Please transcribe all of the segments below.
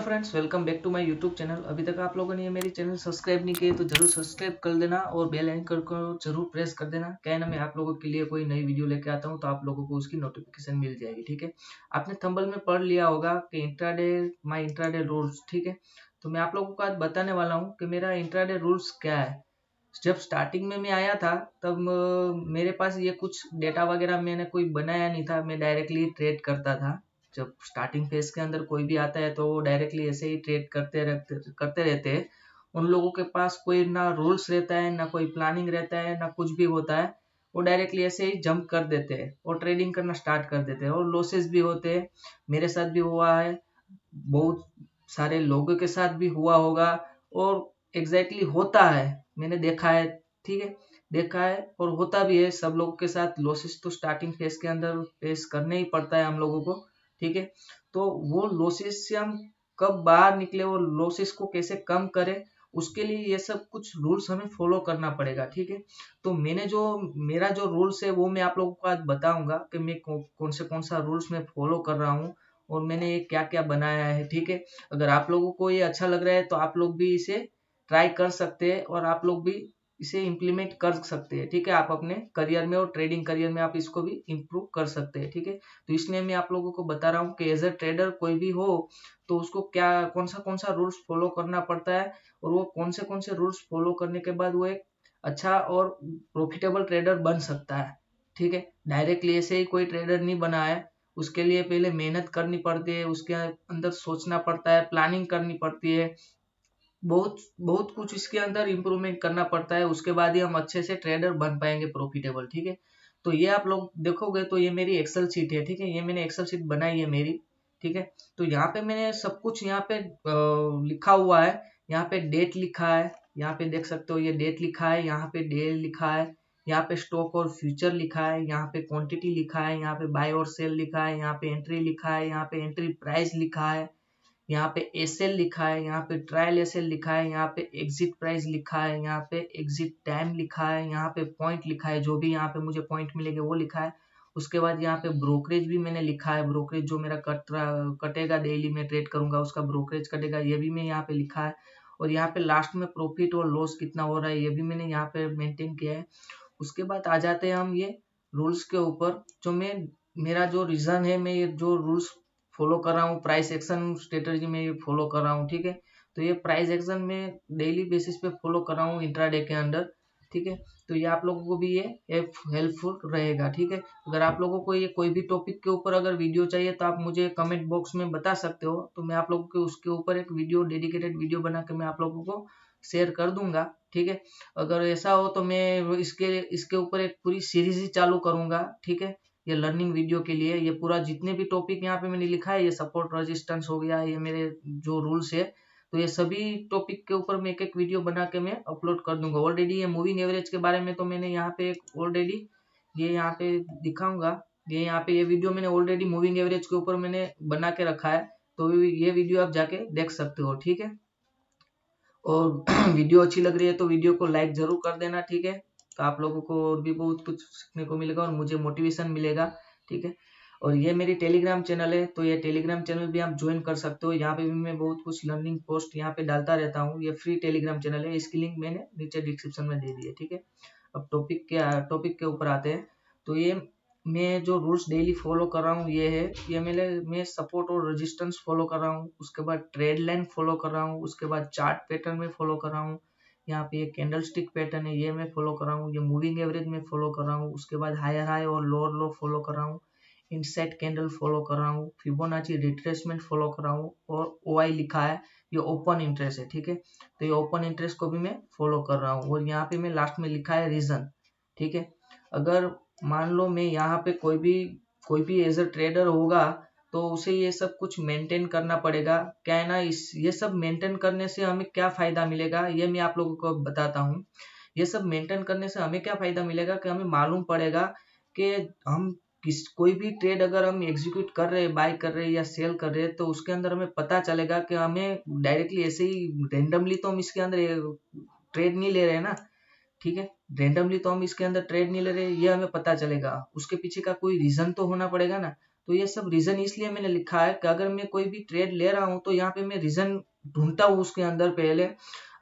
Friends, welcome back to my YouTube channel. अभी तक आप लोगों ने ये मेरी चैनल सब्सक्राइब नहीं किए तो जरूर सब्सक्राइब कर देना और बेल आइकन को जरूर प्रेस कर देना। क्या है ना, मैं आप लोगों के लिए कोई नई वीडियो लेके आता हूँ तो आप लोगों को उसकी नोटिफिकेशन मिल जाएगी। ठीक है, आपने थंबनेल में पढ़ लिया होगा कि इंट्राडे माय इंट्राडे रूल्स। ठीक है, तो मैं आप लोगों को आज बताने वाला हूँ कि मेरा इंट्राडे रूल्स क्या है। जब स्टार्टिंग में मैं आया था तब मेरे पास ये कुछ डेटा वगैरह मैंने कोई बनाया नहीं था, मैं डायरेक्टली ट्रेड करता था। जब स्टार्टिंग फेज के अंदर कोई भी आता है तो वो डायरेक्टली ऐसे ही ट्रेड करते रहते हैं। उन लोगों के पास कोई ना रूल्स रहता है, ना कोई प्लानिंग रहता है, ना कुछ भी होता है। वो डायरेक्टली ऐसे ही जंप कर देते हैं और ट्रेडिंग करना स्टार्ट कर देते हैं और लॉसेस भी होते हैं। मेरे साथ भी हुआ है, बहुत सारे लोगों के साथ भी हुआ होगा और एग्जैक्टली होता है, मैंने देखा है। ठीक है, देखा है और होता भी है सब लोगों के साथ। लॉसेस तो स्टार्टिंग फेज के अंदर फेस करना ही पड़ता है हम लोगों को। ठीक है, तो वो लॉसेस से हम कब बाहर निकले और लॉसेस को कैसे कम करें, उसके लिए ये सब कुछ रूल्स हमें फॉलो करना पड़ेगा। ठीक है, तो मेरा जो रूल्स है वो मैं आप लोगों को आज बताऊंगा कि मैं कौन सा रूल्स मैं फॉलो कर रहा हूँ और मैंने ये क्या क्या बनाया है। ठीक है, अगर आप लोगों को ये अच्छा लग रहा है तो आप लोग भी इसे ट्राई कर सकते हैं और आप लोग भी इसे इम्प्लीमेंट कर सकते हैं। ठीक है, आप अपने करियर में और ट्रेडिंग करियर में आप इसको भी इम्प्रूव कर सकते हैं। ठीक है, तो इसलिए मैं आप लोगों को बता रहा हूँ कि एज अ ट्रेडर कोई भी हो तो उसको क्या कौन सा रूल्स फॉलो करना पड़ता है और वो कौन से रूल्स फॉलो करने के बाद वो एक अच्छा और प्रॉफिटेबल ट्रेडर बन सकता है। ठीक है, डायरेक्टली ऐसे ही कोई ट्रेडर नहीं बना है, उसके लिए पहले मेहनत करनी पड़ती है, उसके अंदर सोचना पड़ता है, प्लानिंग करनी पड़ती है, बहुत बहुत कुछ इसके अंदर इम्प्रूवमेंट करना पड़ता है। उसके बाद ही हम अच्छे से ट्रेडर बन पाएंगे प्रॉफिटेबल। ठीक है, तो ये आप लोग देखोगे तो ये मेरी एक्सेल शीट है। ठीक है, ये मैंने एक्सेल शीट बनाई है मेरी। ठीक है, तो यहाँ पे मैंने सब कुछ यहाँ पे लिखा हुआ है। यहाँ पे डेट लिखा है, यहाँ पे देख सकते हो ये डेट लिखा है, यहाँ पे डे लिखा है, यहाँ पे स्टॉक और फ्यूचर लिखा है, यहाँ पे क्वांटिटी लिखा है, यहाँ पे बाय और सेल लिखा है, यहाँ पे एंट्री लिखा है, यहाँ पे एंट्री प्राइस लिखा है, यहाँ पे एसएल लिखा है, यहाँ पे ट्रायल एसएल लिखा है, यहाँ पे एग्जिट प्राइस लिखा है, यहाँ पे एग्जिट टाइम लिखा है, यहाँ पे पॉइंट लिखा है, जो भी यहाँ पे मुझे पॉइंट मिलेंगे वो लिखा है। उसके बाद यहाँ पे ब्रोकरेज भी मैंने लिखा है, ब्रोकरेज जो मेरा कटेगा डेली में ट्रेड करूंगा उसका ब्रोकरेज कटेगा, ये भी मैं यहाँ पे लिखा है। और यहाँ पे लास्ट में प्रॉफिट और लॉस कितना हो रहा है ये भी मैंने यहाँ पे मेंटेन किया है। उसके बाद आ जाते हैं हम ये रूल्स के ऊपर। जो मैं मेरा जो रीजन है, मैं ये जो रूल्स फॉलो कर रहा हूँ, प्राइस एक्शन स्ट्रेटजी में ये फॉलो कर रहा हूँ। ठीक है, तो ये प्राइस एक्शन में डेली बेसिस पे फॉलो कर रहा हूँ इंट्राडे के अंदर। ठीक है, तो ये आप लोगों को भी ये हेल्पफुल रहेगा। ठीक है, अगर आप लोगों को ये कोई भी टॉपिक के ऊपर अगर वीडियो चाहिए तो आप मुझे कमेंट बॉक्स में बता सकते हो, तो मैं आप लोगों को उसके ऊपर एक वीडियो डेडिकेटेड वीडियो बना के मैं आप लोगों को शेयर कर दूंगा। ठीक है, अगर ऐसा हो तो मैं इसके इसके ऊपर एक पूरी सीरीज ही चालू करूंगा। ठीक है, ये लर्निंग वीडियो के लिए ये पूरा जितने भी टॉपिक यहाँ पे मैंने लिखा है, ये सपोर्ट रेजिस्टेंस हो गया, ये मेरे जो रूल्स है, तो ये सभी टॉपिक के ऊपर मैं एक एक वीडियो बना के मैं अपलोड कर दूंगा। ऑलरेडी ये मूविंग एवरेज के बारे में तो मैंने यहाँ पे एक ऑलरेडी ये यहाँ पे दिखाऊंगा। ये यहाँ पे ये वीडियो मैंने ऑलरेडी मूविंग एवरेज के ऊपर मैंने बना के रखा है, तो ये वीडियो आप जाके देख सकते हो। ठीक है, और वीडियो अच्छी लग रही है तो वीडियो को लाइक जरूर कर देना। ठीक है, तो आप लोगों को और भी बहुत कुछ सीखने को मिलेगा और मुझे मोटिवेशन मिलेगा। ठीक है, और ये मेरी टेलीग्राम चैनल है, तो ये टेलीग्राम चैनल भी आप ज्वाइन कर सकते हो। यहाँ पे भी मैं बहुत कुछ लर्निंग पोस्ट यहाँ पे डालता रहता हूँ। ये फ्री टेलीग्राम चैनल है, इसकी लिंक मैंने नीचे डिस्क्रिप्शन में दे दी है। ठीक है, अब टॉपिक के ऊपर आते हैं। तो ये मैं जो रूल्स डेली फॉलो कर रहा हूँ ये है, ये मैं सपोर्ट और रेजिस्टेंस फॉलो कर रहा हूँ, उसके बाद ट्रेड लाइन फॉलो कर रहा हूँ, उसके बाद चार्ट पैटर्न में फॉलो कर रहा हूँ, यहाँ पे ये कैंडल स्टिक पैटर्न है ये मैं फॉलो कर रहा हूँ, ये मूविंग एवरेज में फॉलो कर रहा हूँ, उसके बाद हायर हाई और लोअर लो फॉलो कर रहा हूँ, इनसाइड कैंडल फॉलो कर रहा हूँ, फिबोनाची रिट्रेसमेंट फॉलो कर रहा हूँ और ओआई लिखा है, ये ओपन इंटरेस्ट है। ठीक है, तो ये ओपन इंटरेस्ट को भी मैं फॉलो कर रहा हूँ और यहाँ पे मैं लास्ट में लिखा है रीजन। ठीक है, अगर मान लो मैं यहाँ पे कोई भी एज अ ट्रेडर होगा तो उसे ये सब कुछ मेंटेन करना पड़ेगा। क्या है ना, इस ये सब मेंटेन करने से हमें क्या फायदा मिलेगा ये मैं आप लोगों को बताता हूँ। ये सब मेंटेन करने से हमें क्या फायदा मिलेगा कि हमें मालूम पड़ेगा कि हम कोई भी ट्रेड अगर हम एग्जीक्यूट कर रहे हैं, बाय कर रहे हैं या सेल कर रहे हैं, तो उसके अंदर हमें पता चलेगा कि हमें डायरेक्टली ऐसे ही रेंडमली तो हम इसके अंदर ट्रेड नहीं ले रहे हैं ना। ठीक है, रेंडमली तो हम इसके अंदर ट्रेड नहीं ले रहे, ये हमें पता चलेगा, उसके पीछे का कोई रीजन तो होना पड़ेगा ना। तो ये सब रीजन इसलिए मैंने लिखा है कि अगर मैं कोई भी ट्रेड ले रहा हूँ तो यहाँ पे मैं रीजन ढूंढता हूँ उसके अंदर पहले,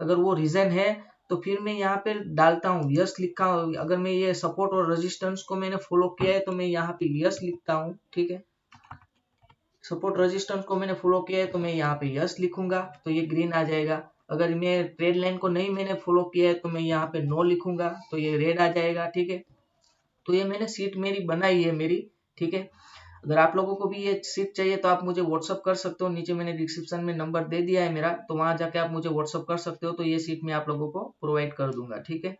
अगर वो रीजन है तो फिर मैं यहाँ पे डालता हूँ यस लिखा हूँ। अगर मैं ये सपोर्ट और रेजिस्टेंस को मैंने फॉलो किया है तो मैं यहाँ पे यस लिखता हूँ, ठीक है। सपोर्ट रेजिस्टेंस को मैंने फॉलो किया है तो मैं यहाँ पे यस लिखूंगा तो ये ग्रीन आ जाएगा। अगर मैं ट्रेड लाइन को नहीं मैंने फॉलो किया है तो मैं यहाँ पे नो लिखूंगा तो ये रेड आ जाएगा, ठीक है। तो ये मैंने सीट मेरी बनाई है मेरी, ठीक है। अगर आप लोगों को भी ये सीट चाहिए तो आप मुझे व्हाट्सअप कर सकते हो, नीचे मैंने डिस्क्रिप्शन में नंबर दे दिया है मेरा, तो वहां जाके आप मुझे व्हाट्सअप कर सकते हो, तो ये सीट मैं आप लोगों को प्रोवाइड कर दूंगा, ठीक है।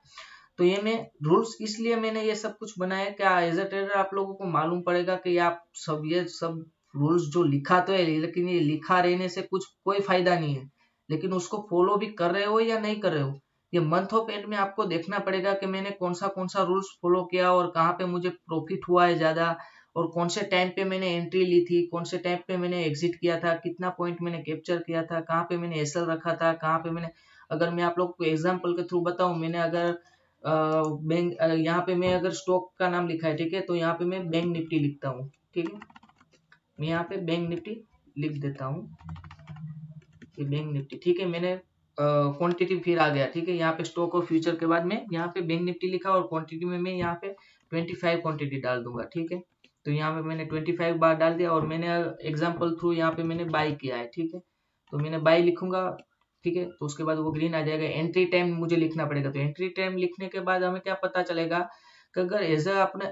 तो ये मैं रूल्स इसलिए मैंने ये सब कुछ बनाया क्या एज अ ट्रेडर आप लोगों को मालूम पड़ेगा कि आप सब ये सब रूल्स जो लिखा तो है, लेकिन ये लिखा रहने से कुछ कोई फायदा नहीं है, लेकिन उसको फॉलो भी कर रहे हो या नहीं कर रहे हो, ये मंथ ऑफ एंड में आपको देखना पड़ेगा कि मैंने कौन सा रूल्स फॉलो किया और कहाँ पे मुझे प्रॉफिट हुआ है ज्यादा, और कौन से टाइम पे मैंने एंट्री ली थी, कौन से टाइम पे मैंने एग्जिट किया था, कितना पॉइंट मैंने कैप्चर किया था, कहाँ पे मैंने एसएल रखा था, कहाँ पे मैंने, अगर मैं आप लोग को एग्जांपल के थ्रू बताऊं, मैंने अगर बैंक यहाँ पे मैं अगर स्टॉक का नाम लिखा है, ठीक है, तो यहाँ पे मैं बैंक निफ्टी लिखता हूँ, ठीक है। मैं यहाँ पे बैंक निफ्टी लिख देता हूँ, ये बैंक निफ्टी, ठीक है। मैंने क्वांटिटी फिर आ गया, ठीक है। यहाँ पे स्टॉक और फ्यूचर के बाद में यहाँ पे बैंक निफ्टी लिखा और क्वांटिटी में मैं यहाँ पे 25 क्वांटिटी डाल दूंगा, ठीक है। तो यहाँ पे मैंने 25 बार डाल दिया और मैंने एग्जाम्पल थ्रू यहाँ पे मैंने बाई किया है, ठीक है। तो मैंने बाई लिखूंगा, ठीक है। तो उसके बाद वो ग्रीन आ जाएगा। एंट्री टाइम मुझे लिखना पड़ेगा, तो एंट्री टाइम लिखने के बाद हमें क्या पता चलेगा कि अगर एज अपने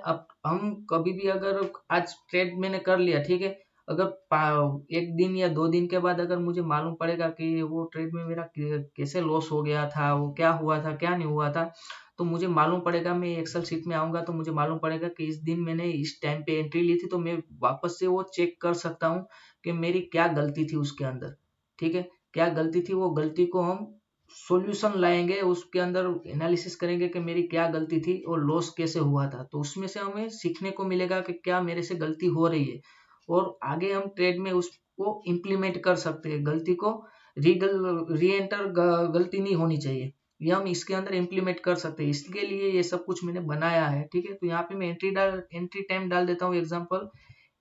हम कभी भी अगर आज ट्रेड मैंने कर लिया, ठीक है, अगर एक दिन या 2 दिन के बाद अगर मुझे मालूम पड़ेगा कि वो ट्रेड में मेरा कैसे लॉस हो गया था, वो क्या हुआ था क्या नहीं हुआ था, तो मुझे मालूम पड़ेगा, मैं एक्सेल शीट में आऊंगा तो मुझे मालूम पड़ेगा कि इस दिन मैंने इस टाइम पे एंट्री ली थी, तो मैं वापस से वो चेक कर सकता हूँ कि मेरी क्या गलती थी उसके अंदर, ठीक है। क्या गलती थी, वो गलती को हम सॉल्यूशन लाएंगे, उसके अंदर एनालिसिस करेंगे कि मेरी क्या गलती थी और लॉस कैसे हुआ था, तो उसमें से हमें सीखने को मिलेगा कि क्या मेरे से गलती हो रही है, और आगे हम ट्रेड में उसको इम्प्लीमेंट कर सकते हैं। गलती को री एंटर गलती नहीं होनी चाहिए, ये हम इसके अंदर इम्प्लीमेंट कर सकते हैं, इसके लिए ये सब कुछ मैंने बनाया है, ठीक है। तो यहाँ पे मैं एंट्री टाइम डाल देता हूँ, एग्जांपल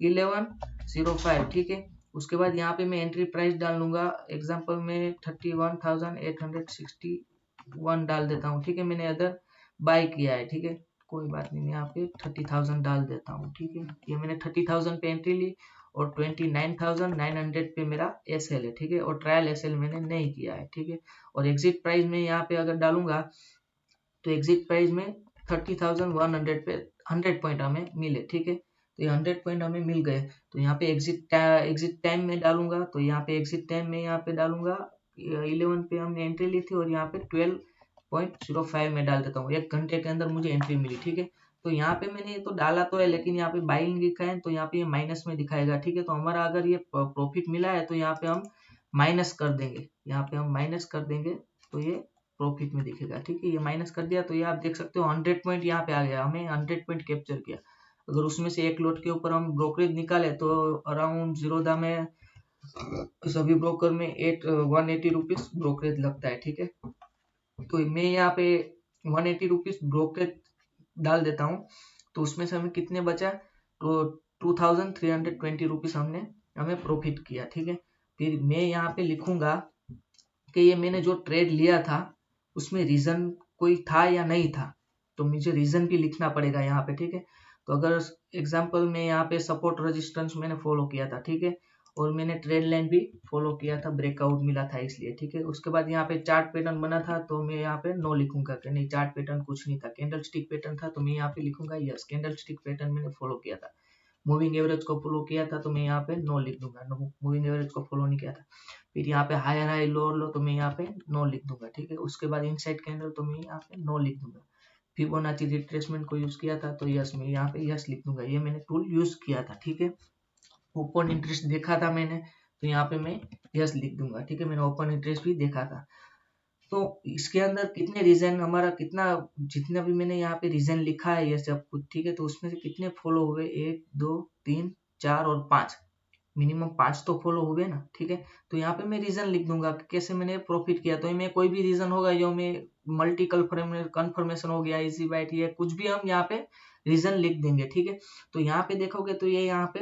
11:05, ठीक है। उसके बाद यहाँ पे मैं एंट्री प्राइस डाल लूंगा, एग्जांपल में 31,861 डाल देता हूँ, ठीक है। मैंने अदर बाय किया है, ठीक है, कोई बात नहीं, मैं यहाँ पे 30,000 डाल देता हूँ, ठीक है। ये मैंने 30,000 पे एंट्री ली और 29,900 पे मेरा एसएल है, ठीक है, और ट्रायल एसएल मैंने नहीं किया है, ठीक है। और एग्जिट प्राइस में यहाँ पे अगर डालूंगा तो एग्जिट प्राइस में 30,100 पे 100 पॉइंट हमें मिले, ठीक है। तो ये 100 पॉइंट हमें मिल गए, तो यहाँ पे एग्जिट टाइम में डालूंगा, तो यहाँ पे एग्जिट टाइम में यहाँ पे डालूंगा 11 पे हमने एंट्री ली थी और यहाँ पे 12.05 में डाल देता हूँ, 1 घंटे के अंदर मुझे एंट्री मिली, ठीक है। तो यहाँ पे मैंने ये तो डाला तो है, लेकिन यहाँ पे बाइंग लिखा है तो यहाँ पे ये माइनस में दिखाएगा, ठीक है। तो हमारा अगर ये प्रॉफिट मिला है तो यहाँ पे हम माइनस कर देंगे, यहाँ पे हम माइनस कर देंगे तो ये प्रॉफिट में दिखेगा, ठीक है। ये माइनस कर दिया तो ये आप देख सकते हो 100 पॉइंट यहाँ पे आ गया, हमें 100 पॉइंट कैप्चर किया। अगर उसमें से एक लॉट के ऊपर हम ब्रोकरेज निकाले तो अराउंड जीरोधा में सभी ब्रोकर में 180 रुपीज ब्रोकरेज लगता है, ठीक है। तो मैं यहाँ पे 180 रुपीज ब्रोकरेज डाल देता हूँ, तो उसमें से हमें कितने बचा, तो 2,320 रुपीज हमें प्रॉफिट किया, ठीक है। फिर मैं यहाँ पे लिखूंगा कि ये मैंने जो ट्रेड लिया था उसमें रीजन कोई था या नहीं था, तो मुझे रीजन भी लिखना पड़ेगा यहाँ पे, ठीक है। तो अगर एग्जांपल में यहाँ पे सपोर्ट रेजिस्टेंस मैंने फॉलो किया था, ठीक है, और मैंने ट्रेड लाइन भी फॉलो किया था, ब्रेकआउट मिला था इसलिए, ठीक है। उसके बाद यहाँ पे चार्ट पैटर्न बना था तो मैं यहाँ पे नो लिखूंगा कि नहीं चार्ट पैटर्न कुछ नहीं था, कैंडल स्टिक पैटर्न था, तो मैं यहाँ पे लिखूंगा यस कैंडल स्टिक पैटर्न मैंने फॉलो किया था। मूविंग एवरेज को फॉलो किया था तो मैं यहाँ पे नो लिख दूंगा, मूविंग एवरेज को फॉलो नहीं किया था। फिर यहाँ पे हायर हाई लोअर लो तो मैं यहाँ पे नो लिख दूंगा, ठीक है। उसके बाद इनसाइड कैंडल तो मैं यहाँ पे नो लिख दूंगा। फिबोनाची रिट्रेसमेंट को यूज किया था तो यस मैं यहाँ पे यस लिख दूंगा, ये मैंने टूल यूज किया था, ठीक है। ओपन इंटरेस्ट देखा था मैंने तो यहाँ पे मैं यस लिख दूंगा, ठीक है, मैंने ओपन इंटरेस्ट भी देखा था। तो इसके अंदर कितने रीजन हमारा कितना, जितना भी मैंने यहाँ पे रीजन लिखा है ये सब कुछ, ठीक है, तो उसमें से कितने फॉलो हुए, 1 2 3 4 और 5, मिनिमम 5 तो फॉलो हुए ना, ठीक है। तो यहाँ पे मैं रीजन लिख दूंगा कि कैसे मैंने प्रॉफिट किया, तो मैं कोई भी रीजन होगा जो मैं मल्टी कन्फर्मेशन हो गया, इजी बाइट, ये कुछ भी हम यहाँ पे रीजन लिख देंगे, ठीक है। तो यहाँ पे देखोगे तो ये यहाँ पे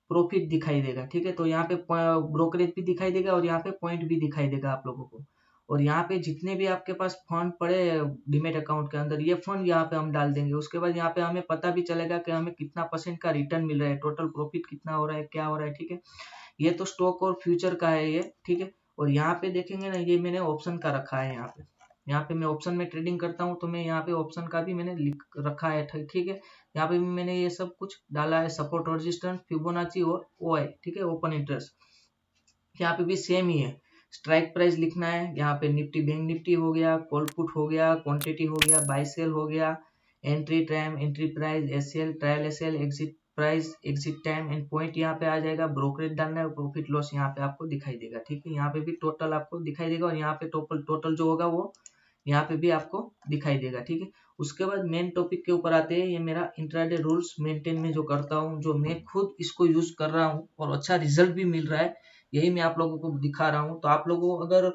प्रॉफिट दिखाई देगा। ठीक है, तो यहाँ पे ब्रोकरेज भी दिखाई देगा और यहाँ पे पॉइंट भी दिखाई देगा आप लोगों को। और यहाँ पे जितने भी आपके पास फंड पड़े डीमेट अकाउंट के अंदर, ये फंड यहाँ पे हम डाल देंगे। उसके बाद यहाँ पे हमें पता भी चलेगा कि हमें कितना % का रिटर्न मिल रहा है, टोटल प्रॉफिट कितना हो रहा है, क्या हो रहा है। ठीक है, ये तो स्टॉक और फ्यूचर का है ये। ठीक है, और यहाँ पे देखेंगे ना, ये मैंने ऑप्शन का रखा है। यहाँ पे मैं ऑप्शन में ट्रेडिंग करता हूँ, तो मैं यहाँ पे ऑप्शन का भी मैंने लिख रखा है। ठीक है, यहाँ पे भी मैंने ये सब कुछ डाला है, सपोर्ट, रेजिस्टेंस, फिबोनाची और ओआई। ठीक है, ओपन इंटरेस्ट यहाँ पे भी सेम ही है। स्ट्राइक प्राइस लिखना है। यहाँ पे निफ्टी, बैंक निफ्टी हो गया, कॉल पुट हो गया, क्वांटिटी हो गया, बाय सेल हो गया, entry time, entry price, SL, trail SL, exit price, exit time and point यहाँ पे आ जाएगा। ब्रोकरेज डालना है, प्रॉफिट लॉस यहाँ पे आपको दिखाई देगा। ठीक है, यहाँ पे भी टोटल आपको दिखाई देगा और यहाँ पे टोटल जो होगा वो यहाँ पे भी आपको दिखाई देगा। ठीक है, उसके बाद मेन टॉपिक के ऊपर आते हैं। ये मेरा इंट्राडे रूल्स मेंटेन में जो करता हूँ, जो मैं खुद इसको यूज कर रहा हूँ और अच्छा रिजल्ट भी मिल रहा है, यही मैं आप लोगों को दिखा रहा हूँ। तो आप लोगों को अगर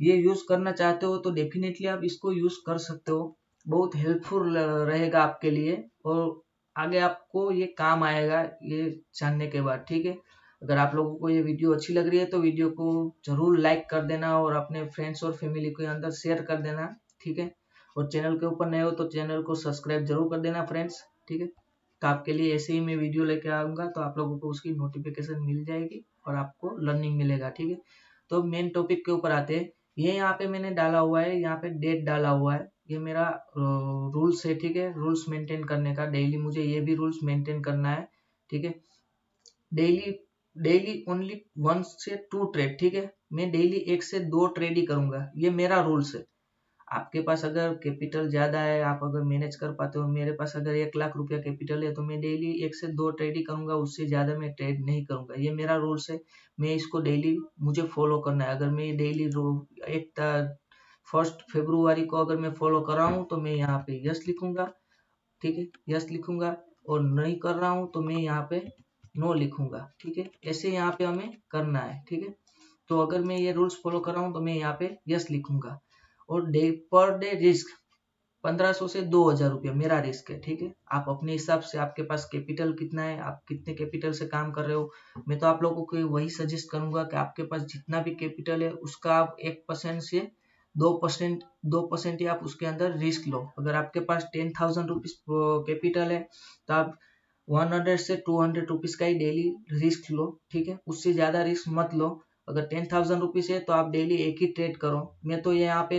ये यूज करना चाहते हो तो डेफिनेटली आप इसको यूज कर सकते हो। बहुत हेल्पफुल रहेगा आपके लिए और आगे आपको ये काम आएगा ये जानने के बाद। ठीक है, अगर आप लोगों को ये वीडियो अच्छी लग रही है तो वीडियो को जरूर लाइक कर देना और अपने फ्रेंड्स और फैमिली के अंदर शेयर कर देना। ठीक है, और चैनल के ऊपर नए हो तो चैनल को सब्सक्राइब जरूर कर देना फ्रेंड्स। ठीक है, तो आपके लिए ऐसे ही मैं वीडियो लेके आऊंगा तो आप लोगों को उसकी नोटिफिकेशन मिल जाएगी और आपको लर्निंग मिलेगा। ठीक है, तो मेन टॉपिक के ऊपर आते हैं। ये यहाँ पे मैंने डाला हुआ है, यहाँ पे डेट डाला हुआ है। ये मेरा रूल्स है। ठीक है, रूल्स मेंटेन करने का, डेली मुझे ये भी रूल्स मेंटेन करना है। ठीक है, डेली डेली ओनली 1 से 2 ट्रेड। ठीक है, मैं डेली 1 से 2 ट्रेड ही करूंगा, ये मेरा रूल्स है। आपके पास अगर कैपिटल ज्यादा है, आप अगर मैनेज कर पाते हो, मेरे पास अगर 1 लाख रुपया कैपिटल है तो मैं डेली 1 से 2 ट्रेड ही करूंगा, उससे ज्यादा मैं ट्रेड नहीं करूंगा। ये मेरा रूल्स है, मैं इसको डेली मुझे फॉलो करना है। अगर मैं डेली 1 फरवरी को अगर मैं फॉलो कर रहा हूँ तो मैं यहाँ पे यस लिखूंगा। ठीक है, यस लिखूंगा, और नहीं कर रहा हूँ तो मैं यहाँ पे नो लिखूंगा। ठीक है, ऐसे यहाँ पे हमें करना है। ठीक है, तो अगर मैं ये रूल्स फॉलो कर रहा हूँ तो मैं यहाँ पे यस लिखूंगा। और डे पर डे रिस्क 1500 से 2000 रुपया मेरा रिस्क है। ठीक है, आप अपने हिसाब से, आपके पास कैपिटल कितना है, आप कितने कैपिटल से काम कर रहे हो। मैं तो आप लोगों को वही सजेस्ट करूंगा कि आपके पास जितना भी कैपिटल है उसका आप 1% से 2% ही आप उसके अंदर रिस्क लो। अगर आपके पास 10,000 रुपीज कैपिटल है तो आप 100 से 200 रुपीज का ही डेली रिस्क लो। ठीक है, उससे ज्यादा रिस्क मत लो। अगर 10,000 रुपीज है तो आप डेली एक ही ट्रेड करो। मैं तो यहाँ पे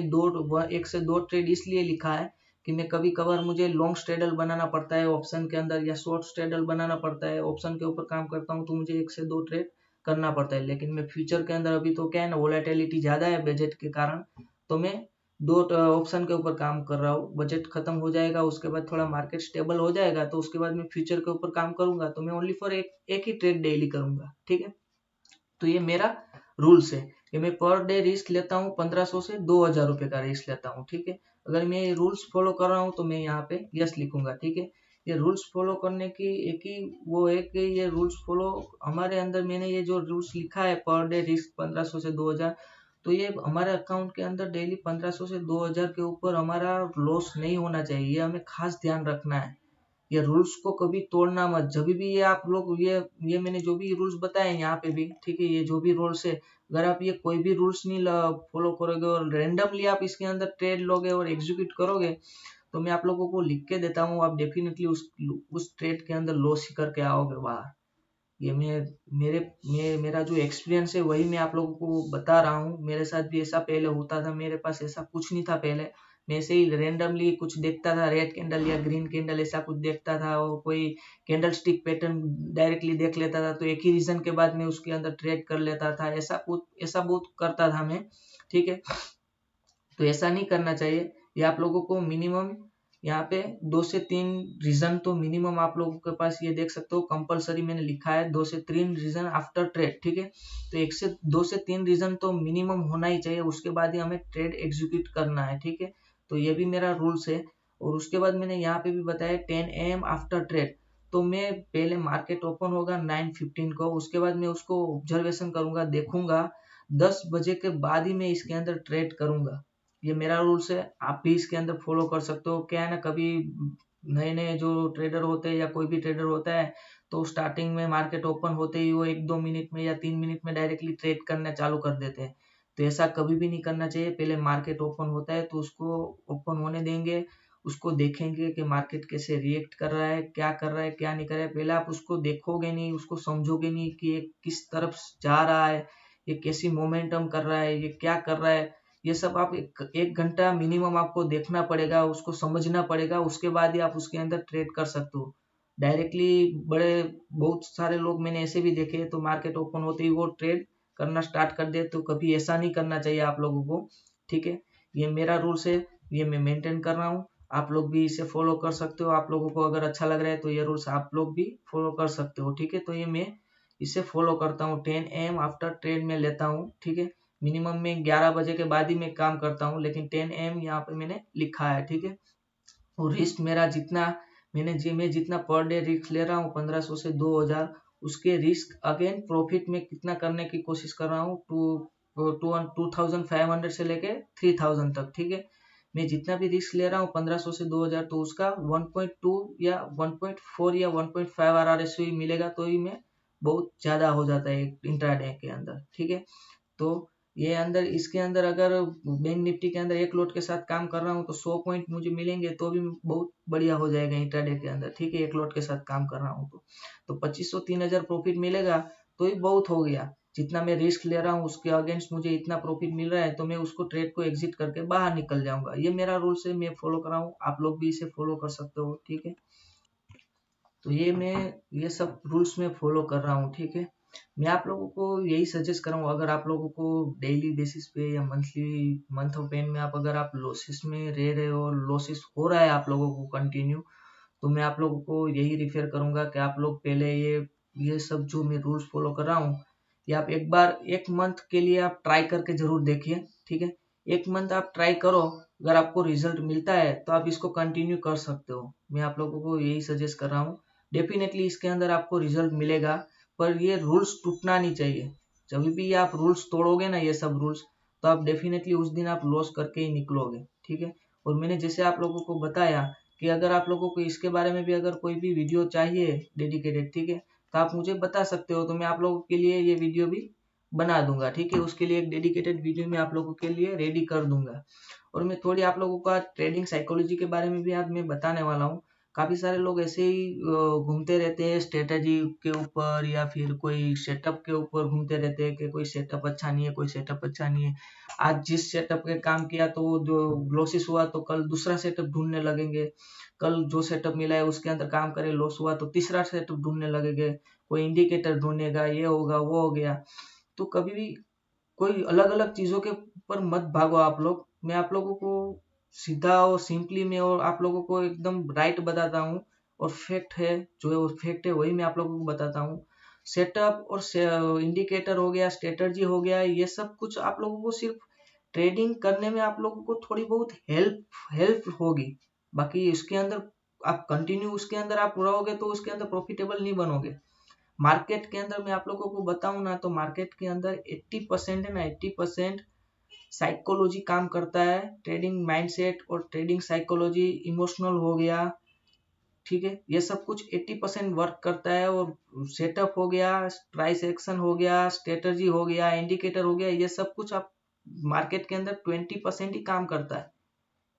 1 से 2 ट्रेड इसलिए लिखा है कि मैं कभी कभार मुझे लॉन्ग स्ट्रेडल बनाना पड़ता है ऑप्शन के अंदर, या शॉर्ट स्ट्रेडल बनाना पड़ता है, ऑप्शन के ऊपर काम करता हूँ तो मुझे 1 से 2 ट्रेड करना पड़ता है। लेकिन मैं फ्यूचर के अंदर अभी तो क्या है ना, वोलेटिलिटी ज्यादा है बजट के कारण, तो मैं 2 ऑप्शन के ऊपर काम कर रहा हूँ। बजट खत्म हो जाएगा, उसके बाद थोड़ा मार्केट स्टेबल हो जाएगा तो उसके बाद मैं फ्यूचर के ऊपर काम करूंगा, तो मैं ओनली फॉर एक ही ट्रेड डेली करूंगा। ठीक है, तो ये मेरा रूल्स है कि मैं पर डे रिस्क लेता हूँ 1500 से 2000 रुपए का रिस्क लेता हूँ। ठीक है, अगर मैं ये रूल्स फॉलो कर रहा हूँ तो मैं यहाँ पे यस लिखूंगा। ठीक है, ये रूल्स फॉलो करने की एक ही वो है कि ये रूल्स फॉलो हमारे अंदर, मैंने ये जो रूल्स लिखा है पर डे रिस्क 1500 से 2000, तो ये हमारे अकाउंट के अंदर डेली 1500 से 2000 के ऊपर हमारा लॉस नहीं होना चाहिए, ये हमें खास ध्यान रखना है। ये रूल्स को कभी तोड़ना मत। जब भी ये आप लोग ये मैंने जो भी रूल्स बताए यहाँ पे भी, ठीक है, ये जो भी रूल्स है, अगर आप ये कोई भी रूल्स नहीं फॉलो करोगे और रेंडमली आप इसके अंदर ट्रेड लोगे और एग्जीक्यूट करोगे, तो मैं आप लोगों को लिख के देता हूँ, आप डेफिनेटली उस ट्रेड के अंदर लॉस ही करके आओगे बाहर। ये मेरा जो एक्सपीरियंस है वही मैं आप लोगों को बता रहा हूँ। मेरे साथ भी ऐसा पहले होता था, मेरे पास ऐसा कुछ नहीं था पहले। मैं ऐसे ही रेंडमली कुछ देखता था, रेड कैंडल या ग्रीन कैंडल ऐसा कुछ देखता था, और कोई कैंडल स्टिक पैटर्न डायरेक्टली देख लेता था तो एक ही रीजन के बाद मैं उसके अंदर ट्रेड कर लेता था। ऐसा बहुत करता था मैं। ठीक है, तो ऐसा नहीं करना चाहिए। ये आप लोगों को मिनिमम यहाँ पे 2 से 3 रीजन तो मिनिमम आप लोगों के पास, ये देख सकते हो कंपलसरी मैंने लिखा है 2 से 3 रीजन आफ्टर ट्रेड। ठीक है, तो 2 से 3 रीजन तो मिनिमम होना ही चाहिए, उसके बाद ही हमें ट्रेड एग्जीक्यूट करना है। ठीक है, तो ये भी मेरा रूल्स है। और उसके बाद मैंने यहाँ पे भी बताया 10 AM आफ्टर ट्रेड, तो मैं पहले मार्केट ओपन होगा 9:15 को, उसके बाद मैं उसको ऑब्जर्वेशन करूंगा, देखूंगा, 10 बजे के बाद ही मैं इसके अंदर ट्रेड करूंगा। ये मेरा रूल्स है, आप भी इसके अंदर फॉलो कर सकते हो। क्या है ना, कभी नए नए जो ट्रेडर होते हैं या कोई भी ट्रेडर होता है तो स्टार्टिंग में मार्केट ओपन होते ही वो 1-2 मिनट में या 3 मिनट में डायरेक्टली ट्रेड करना चालू कर देते हैं। तो ऐसा कभी भी नहीं करना चाहिए। पहले मार्केट ओपन होता है तो उसको ओपन होने देंगे, उसको देखेंगे कि मार्केट कैसे रिएक्ट कर रहा है, क्या कर रहा है, क्या नहीं कर रहा है। पहले आप उसको देखोगे नहीं, उसको समझोगे नहीं कि ये किस तरफ जा रहा है, ये कैसी मोमेंटम कर रहा है, ये क्या कर रहा है। ये सब आप एक घंटा मिनिमम आपको देखना पड़ेगा, उसको समझना पड़ेगा, उसके बाद ही आप उसके अंदर ट्रेड कर सकते हो। डायरेक्टली बड़े बहुत सारे लोग मैंने ऐसे भी देखे, तो मार्केट ओपन होते ही वो ट्रेड करना स्टार्ट कर दे। तो कभी ऐसा नहीं करना चाहिए आप लोगों को, ठीक है। ये मेरा रूल्स है, ये मैं मेंटेन कर रहा हूँ। आप लोग भी इसे फॉलो कर सकते हो। आप लोगों को अगर अच्छा लग रहा है तो ये रूल्स आप लोग भी फॉलो कर सकते हो, ठीक है। तो ये मैं इसे फॉलो करता हूँ। 10 AM आफ्टर ट्रेड में लेता हूँ, ठीक है। मिनिमम में 11 बजे के बाद ही मैं काम करता हूँ, लेकिन 10 AM यहाँ पे मैंने लिखा है, ठीक है। और रिस्क मेरा जितना मैं जितना पर डे रिस्क ले रहा हूँ 1500 से 2000, उसके रिस्क अगेन प्रॉफिट में कितना करने की कोशिश कर रहा हूँ, 2500 से लेके 3000 तक, ठीक है। मैं जितना भी रिस्क ले रहा हूँ 1500 से 2000, तो उसका 1.2 या 1.4 या 1.5 RRSI मिलेगा, तो ही मैं बहुत ज्यादा हो जाता है इंट्राडे के अंदर, ठीक है। तो ये अंदर इसके अंदर अगर बैंक निफ्टी के अंदर एक लॉट के साथ काम कर रहा हूँ तो 100 पॉइंट मुझे मिलेंगे, तो भी बहुत बढ़िया हो जाएगा इंट्राडे के अंदर, ठीक है। एक लॉट के साथ काम कर रहा हूँ तो 2500-3000 प्रॉफिट मिलेगा, तो ही बहुत हो गया। जितना मैं रिस्क ले रहा हूँ उसके अगेंस्ट मुझे इतना प्रॉफिट मिल रहा है, तो मैं उसको ट्रेड को एग्जिट करके बाहर निकल जाऊंगा। ये मेरा रूल्स है, मैं फॉलो कर रहा हूँ, आप लोग भी इसे फॉलो कर सकते हो, ठीक है। तो ये सब रूल्स में फॉलो कर रहा हूँ, ठीक है। मैं आप लोगों को यही सजेस्ट कर रहा हूँ, अगर आप लोगों को डेली बेसिस पे या मंथ ऑफ एंड में अगर आप लॉसेस में रह रहे हो, लॉसेस हो रहा है आप लोगों को कंटिन्यू, तो मैं आप लोगों को यही रिफर करूंगा कि आप लोग पहले ये सब जो मैं रूल्स फॉलो कर रहा हूँ, ये आप एक बार 1 मंथ के लिए आप ट्राई करके जरूर देखिए, ठीक है। 1 मंथ आप ट्राई करो, अगर आपको रिजल्ट मिलता है तो आप इसको कंटिन्यू कर सकते हो। मैं आप लोगों को यही सजेस्ट कर रहा हूँ। डेफिनेटली इसके अंदर आपको रिजल्ट मिलेगा, पर ये रूल्स टूटना नहीं चाहिए। जब भी आप रूल्स तोड़ोगे ना, ये सब रूल्स, तो आप डेफिनेटली उस दिन आप लॉस करके ही निकलोगे, ठीक है। और मैंने जैसे आप लोगों को बताया कि अगर आप लोगों को इसके बारे में भी अगर कोई भी वीडियो चाहिए डेडिकेटेड, ठीक है, तो आप मुझे बता सकते हो, तो मैं आप लोगों के लिए ये वीडियो भी बना दूंगा, ठीक है। उसके लिए एक डेडिकेटेड वीडियो मैं आप लोगों के लिए रेडी कर दूंगा। और मैं थोड़ी आप लोगों का ट्रेडिंग साइकोलॉजी के बारे में भी आज मैं बताने वाला हूँ। काफी सारे लोग ऐसे ही घूमते रहते हैं स्ट्रेटेजी के ऊपर, या फिर कोई सेटअप के ऊपर घूमते रहते हैं कि कोई सेटअप अच्छा नहीं है, कोई सेटअप अच्छा नहीं है। आज जिस सेटअप के काम किया तो जो लॉसेस हुआ, तो कल दूसरा सेटअप ढूंढने लगेंगे। कल जो सेटअप मिला है उसके अंदर काम करे, लॉस हुआ तो तीसरा सेटअप ढूंढने लगेंगे। कोई इंडिकेटर ढूंढेगा, ये होगा वो हो गया। तो कभी भी कोई अलग अलग चीजों के ऊपर मत भागो आप लोग। मैं आप लोगों को सीधा और सिंपली में और आप लोगों को एकदम राइट बताता हूँ, और फैक्ट है जो है फैक्ट है वही मैं आप लोगों को बताता हूँ। सेटअप और इंडिकेटर हो गया, स्ट्रेटजी हो गया, ये सब कुछ आप लोगों को सिर्फ ट्रेडिंग करने में आप लोगों को थोड़ी बहुत हेल्प होगी। बाकी इसके अंदर आप कंटिन्यू उसके अंदर आप रहोगे तो उसके अंदर प्रॉफिटेबल नहीं बनोगे। मार्केट के अंदर मैं आप लोगों को बताऊं ना, तो मार्केट के अंदर 80% है ना, 80% साइकोलॉजी काम करता है। ट्रेडिंग माइंडसेट और ट्रेडिंग साइकोलॉजी, इमोशनल हो गया, ठीक है, ये सब कुछ 80% वर्क करता है। और सेटअप हो गया, प्राइस एक्शन हो गया, स्ट्रेटजी हो गया, इंडिकेटर हो गया, ये सब कुछ आप मार्केट के अंदर 20% ही काम करता है।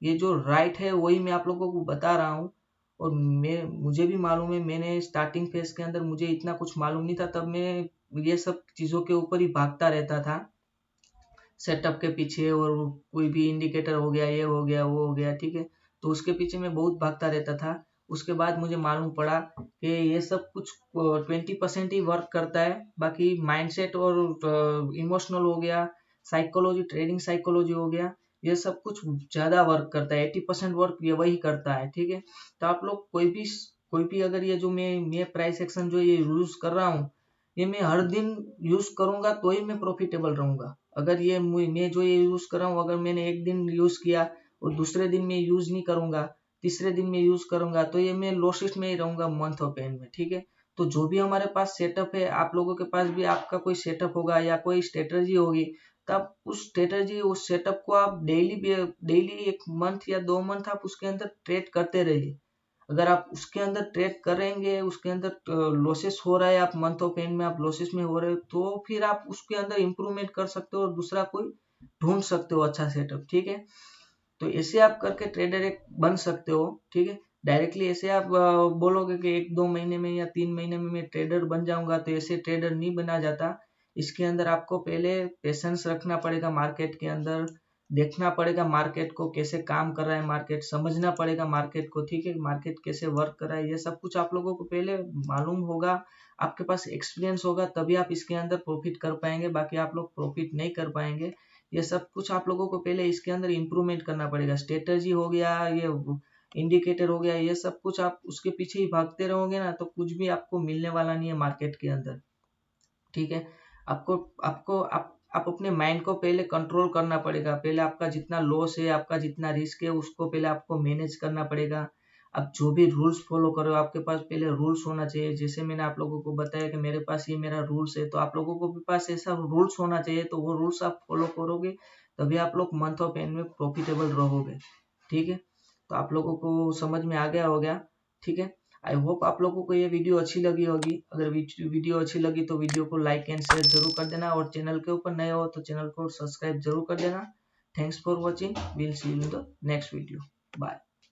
ये जो राइट है वही मैं आप लोगों को बता रहा हूँ। और मुझे भी मालूम है, मैंने स्टार्टिंग फेज के अंदर मुझे इतना कुछ मालूम नहीं था, तब मैं ये सब चीजों के ऊपर ही भागता रहता था, सेटअप के पीछे। और कोई भी इंडिकेटर हो गया, ये हो गया वो हो गया, ठीक है, तो उसके पीछे मैं बहुत भागता रहता था। उसके बाद मुझे मालूम पड़ा कि ये सब कुछ 20% ही वर्क करता है। बाकी माइंडसेट और इमोशनल हो गया, साइकोलॉजी, ट्रेडिंग साइकोलॉजी हो गया, ये सब कुछ ज्यादा वर्क करता है। 80% वर्क ये वही करता है, ठीक है। तो आप लोग कोई भी अगर ये जो मैं प्राइस एक्शन जो ये यूज कर रहा हूँ, ये मैं हर दिन यूज करूंगा तो ही मैं प्रॉफिटेबल रहूंगा। अगर मैं जो ये यूज कर रहा हूँ, अगर मैंने एक दिन यूज किया और दूसरे दिन में यूज नहीं करूंगा, तीसरे दिन में यूज करूंगा, तो ये मैं लॉसेस में ही रहूंगा मंथ ऑफ एंड में, ठीक है। तो जो भी हमारे पास सेटअप है, आप लोगों के पास भी आपका कोई सेटअप होगा या कोई स्ट्रेटजी होगी, तो आप उस स्ट्रेटजी उस सेटअप को आप डेली 1 मंथ या 2 मंथ आप उसके अंदर ट्रेड करते रहिए। अगर आप उसके अंदर ट्रेड करेंगे, उसके अंदर लॉसेस हो रहा है, आप मंथ ऑफ एंड में आप लॉसेस में हो रहे हो, तो फिर आप उसके अंदर इम्प्रूवमेंट कर सकते हो और दूसरा कोई ढूंढ सकते हो अच्छा सेटअप। ठीक है, तो ऐसे आप करके ट्रेडर एक बन सकते हो। ठीक है, डायरेक्टली ऐसे आप बोलोगे कि 1-2 महीने में या 3 महीने में मैं ट्रेडर बन जाऊंगा, तो ऐसे ट्रेडर नहीं बना जाता। इसके अंदर आपको पहले पेशेंस रखना पड़ेगा, मार्केट के अंदर देखना पड़ेगा मार्केट को कैसे काम कर रहा है, मार्केट समझना पड़ेगा मार्केट को। ठीक है, मार्केट कैसे वर्क कर रहा है, ये सब कुछ आप लोगों को पहले मालूम होगा, आपके पास एक्सपीरियंस होगा, तभी आप इसके अंदर प्रॉफिट कर पाएंगे, बाकी आप लोग प्रॉफिट नहीं कर पाएंगे। ये सब कुछ आप लोगों को पहले इसके अंदर इम्प्रूवमेंट करना पड़ेगा। स्ट्रेटजी हो गया, ये इंडिकेटर हो गया, ये सब कुछ आप उसके पीछे ही भागते रहोगे ना, तो कुछ भी आपको मिलने वाला नहीं है मार्केट के अंदर। ठीक है, आपको आपको आप अपने माइंड को पहले कंट्रोल करना पड़ेगा। पहले आपका जितना लॉस है, आपका जितना रिस्क है, उसको पहले आपको मैनेज करना पड़ेगा। आप जो भी रूल्स फॉलो करो, आपके पास पहले रूल्स होना चाहिए। जैसे मैंने आप लोगों को बताया कि मेरे पास ये मेरा रूल्स है, तो आप लोगों को भी पास ऐसा रूल्स होना चाहिए। तो वो रूल्स आप फॉलो करोगे, तभी आप लोग मंथ ऑफ एंड में प्रॉफिटेबल रहोगे। ठीक है, तो आप लोगों को समझ में आ गया हो गया। ठीक है, आई होप आप लोगों को ये वीडियो अच्छी लगी होगी। अगर वीडियो अच्छी लगी तो वीडियो को लाइक एंड शेयर जरूर कर देना, और चैनल के ऊपर नए हो तो चैनल को सब्सक्राइब जरूर कर देना। Thanks for watching, will see you in the next video. Bye.